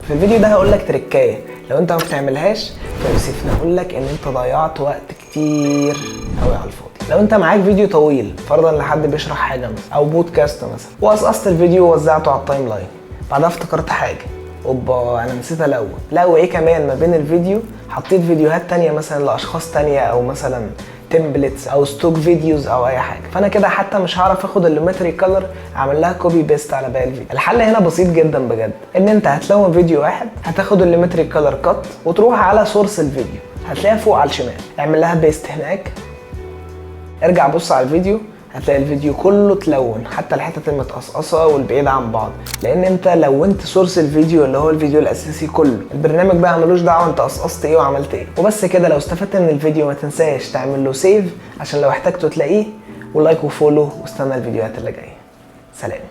في الفيديو ده هقول لك تريكايه لو انت ما بتعملهاش فيوسفني هقول لك ان انت ضيعت وقت كتير قوي على الفاضي. لو انت معاك فيديو طويل فرضا لحد بيشرح حاجه مثلا او بودكاست مثلا وقصقصت الفيديو ووزعته على التايم لاين، بعدها افتكرت حاجه اوبا انا نسيت الون، لا وايه كمان ما بين الفيديو حطيت فيديوهات تانية مثلا لاشخاص تانية او مثلا تمبلتس او ستوك فيديوز او اي حاجه، فانا كده حتى مش هعرف اخد اللومتري كلر اعمل لها كوبي بيست على باقي الفيديو. الحل هنا بسيط جدا بجد، ان انت هتلون فيديو واحد هتاخد اللومتري كلر كات وتروح على سورس الفيديو هتلاقيها فوق على الشمال، اعمل لها بيست هناك، ارجع بص على الفيديو هتلاقي الفيديو كله اتلون حتى الحتت المتقصقصه والبعيده عن بعض، لان انت لونت سورس الفيديو اللي هو الفيديو الاساسي كله. البرنامج بقى ملوش دعوه انت قصقصت ايه وعملت ايه. وبس كده، لو استفدت من الفيديو ما تنساش تعمل له سيف عشان لو احتجته تلاقيه، ولايك وفولو، واستنى الفيديوهات اللي جايه. سلام.